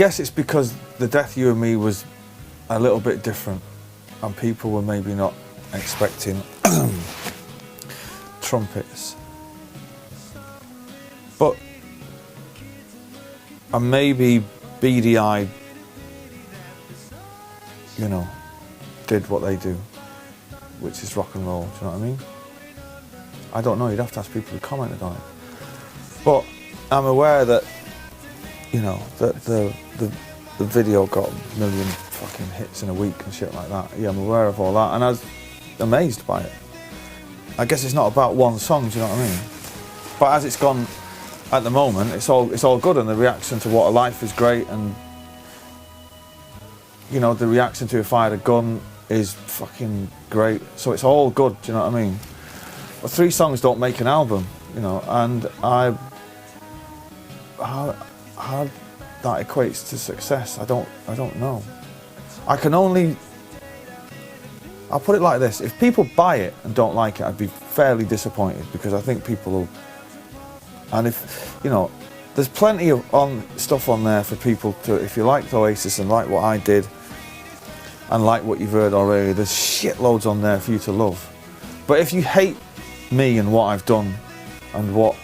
guess it's because the Death You and Me was a little bit different, and people were maybe not expecting trumpets. But and maybe BDI, you know, did what they do, which is rock and roll, do you know what I mean? I don't know, you'd have to ask people who commented on it. But I'm aware that, you know, that the video got a million fucking hits in a week and shit like that. Yeah, I'm aware of all that, and I was amazed by it. I guess it's not about one song, do you know what I mean? But as it's gone at the moment, it's all good, and the reaction to What a Life is great, and you know, the reaction to If I Had a Gun is fucking great. So it's all good, do you know what I mean? But 3 songs don't make an album, you know, and how that equates to success, I don't know. I can only, I'll put it like this, if people buy it and don't like it, I'd be fairly disappointed, because I think people will, and if, you know, there's plenty of stuff on there for people to, if you liked Oasis and like what I did, and like what you've heard already, there's shitloads on there for you to love. But if you hate me and what I've done, and what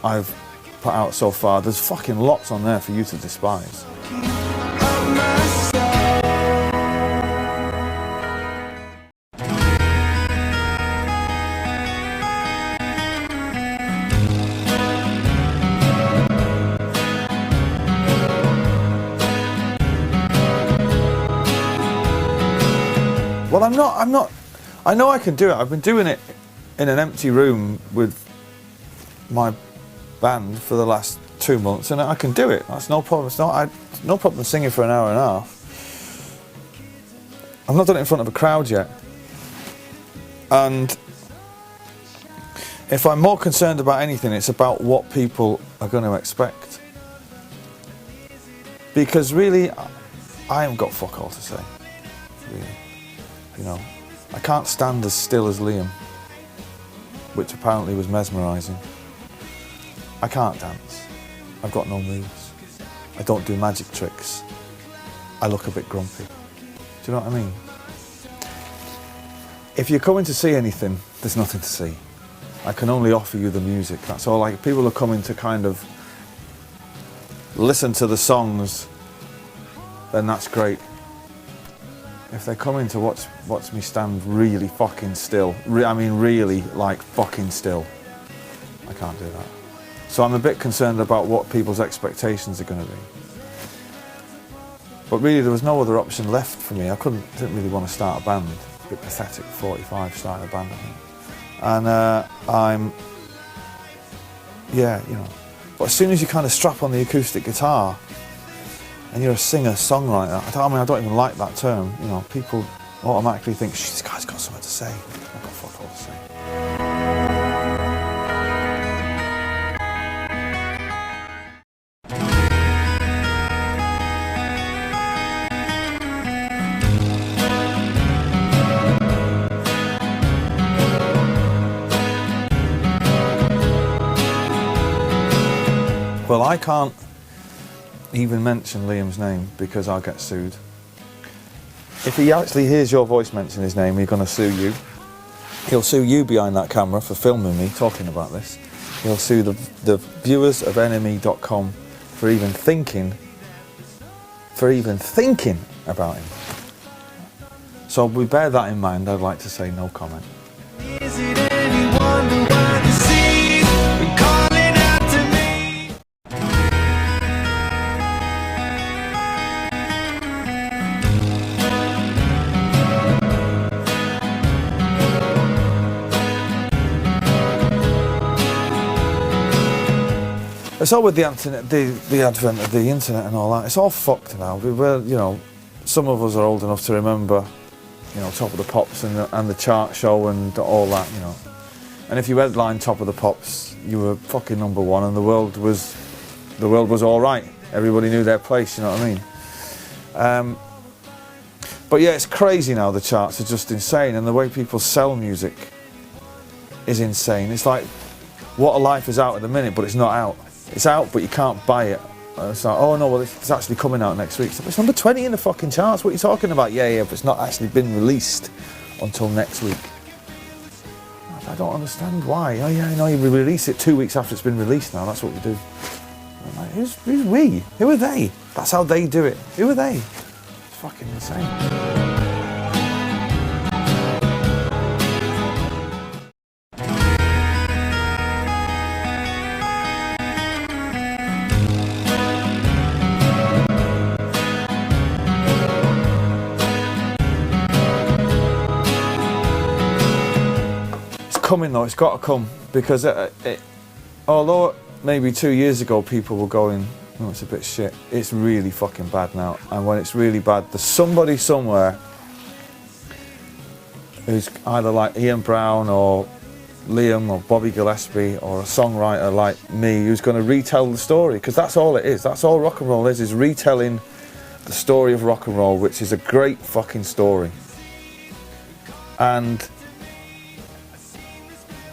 I've put out so far, there's fucking lots on there for you to despise. Well, I'm not, I know I can do it. I've been doing it in an empty room with my band for the last 2 months, and I can do it. That's no problem. It's no problem singing for an hour and a half. I've not done it in front of a crowd yet. And if I'm more concerned about anything, it's about what people are going to expect. Because really, I haven't got fuck all to say, really. You know, I can't stand as still as Liam, which apparently was mesmerising. I can't dance. I've got no moves. I don't do magic tricks. I look a bit grumpy. Do you know what I mean? If you're coming to see anything, there's nothing to see. I can only offer you the music. That's all. Like, people are coming to kind of listen to the songs, then that's great. If they're coming to watch me stand really fucking still, I mean really like fucking still, I can't do that. So I'm a bit concerned about what people's expectations are going to be. But really there was no other option left for me. I didn't really want to start a band. A bit pathetic, 45 starting a band, I think. And yeah, you know. But as soon as you kind of strap on the acoustic guitar, and you're a singer-songwriter, I don't even like that term, you know, people automatically think, this guy's got something to say. I've got fuck all to say. Well, I can't even mention Liam's name because I'll get sued. If he actually hears your voice mention his name, he's going to sue you. He'll sue you behind that camera for filming me talking about this. He'll sue the viewers of NME.com for even thinking about him. So we bear that in mind. I'd like to say no comment. Is it any wonder why the seas are calling out to me? It's all with the internet, the advent of the internet and all that. It's all fucked now. We're, you know, some of us are old enough to remember, you know, Top of the Pops and the chart show and all that, you know. And if you headlined Top of the Pops, you were fucking #1, and the world was all right. Everybody knew their place. You know what I mean? But yeah, it's crazy now. The charts are just insane, and the way people sell music is insane. It's like What a Life is out at the minute, but it's not out. It's out, but you can't buy it It's like, oh no, well it's actually coming out next week. So it's number 20 in the fucking charts. What are you talking about? Yeah, but it's not actually been released until next week. I don't understand why. Oh yeah, I know, you release it 2 weeks after it's been released now. That's what we do. I'm like, who's we? Who are they? That's how they do it. Who are they? It's fucking insane. Coming though, it's got to come, because although maybe 2 years ago people were going, oh, it's a bit shit, it's really fucking bad now. And when it's really bad, there's somebody somewhere who's either like Ian Brown or Liam or Bobby Gillespie or a songwriter like me who's going to retell the story, because that's all it is. That's all rock and roll is retelling the story of rock and roll, which is a great fucking story. And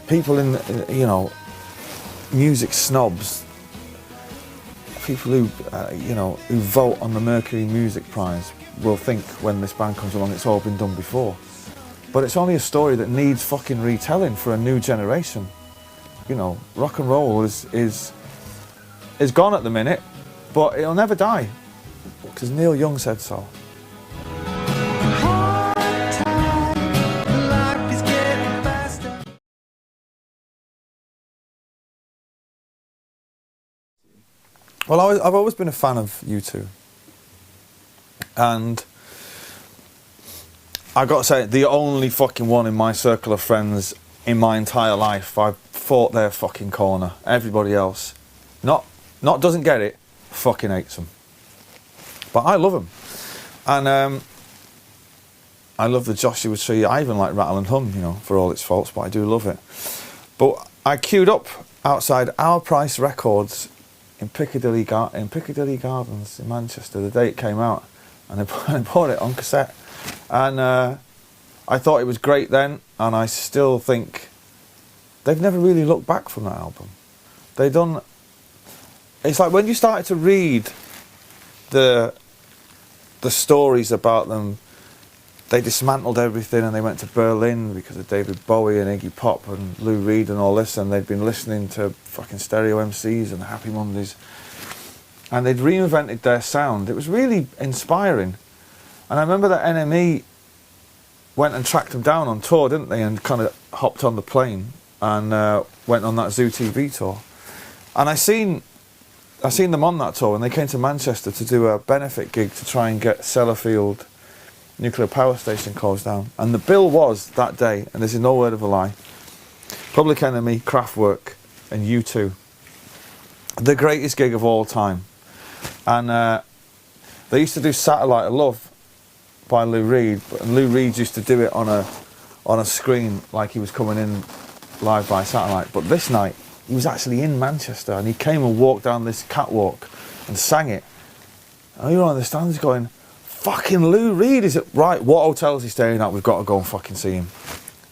people in, you know, music snobs, people who, you know, who vote on the Mercury Music Prize will think when this band comes along it's all been done before. But it's only a story that needs fucking retelling for a new generation. You know, rock and roll is gone at the minute, but it'll never die, because Neil Young said so. Well, I've always been a fan of U2, and I got to say, the only fucking one in my circle of friends in my entire life, I've fought their fucking corner. Everybody else, not doesn't get it, fucking hates them. But I love them, and I love the Joshua Tree. I even like Rattle and Hum, you know, for all its faults, but I do love it. But I queued up outside Our Price Records in Piccadilly Gardens in Manchester the day it came out, and I bought it on cassette, and I thought it was great then, and I still think they've never really looked back from that album. It's like when you started to read the stories about them, they dismantled everything and they went to Berlin because of David Bowie and Iggy Pop and Lou Reed and all this, and they'd been listening to fucking Stereo MCs and Happy Mondays, and they'd reinvented their sound. It was really inspiring. And I remember that NME went and tracked them down on tour, didn't they, and kind of hopped on the plane and went on that Zoo TV tour. And I seen them on that tour, and they came to Manchester to do a benefit gig to try and get Sellafield nuclear power station closed down. And the bill was, that day, and this is no word of a lie, Public Enemy, Kraftwerk and U2. The greatest gig of all time. And they used to do Satellite of Love by Lou Reed, and Lou Reed used to do it on a screen like he was coming in live by satellite. But this night, he was actually in Manchester, and he came and walked down this catwalk and sang it. And you're on the stands going, fucking Lou Reed, is it right? What hotel is he staying at? We've got to go and fucking see him.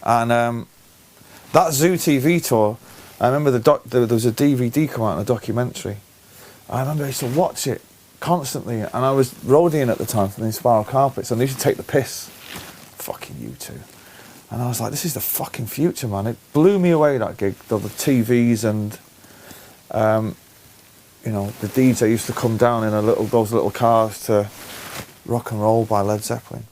And that Zoo TV tour, I remember there was a DVD come out in a documentary. I remember I used to watch it constantly, and I was roadieing at the time for the Inspiral Carpets, and they used to take the piss. Fucking U2. And I was like, this is the fucking future, man. It blew me away, that gig. The TVs and, you know, the DJ used to come down in those little cars to Rock and Roll by Led Zeppelin.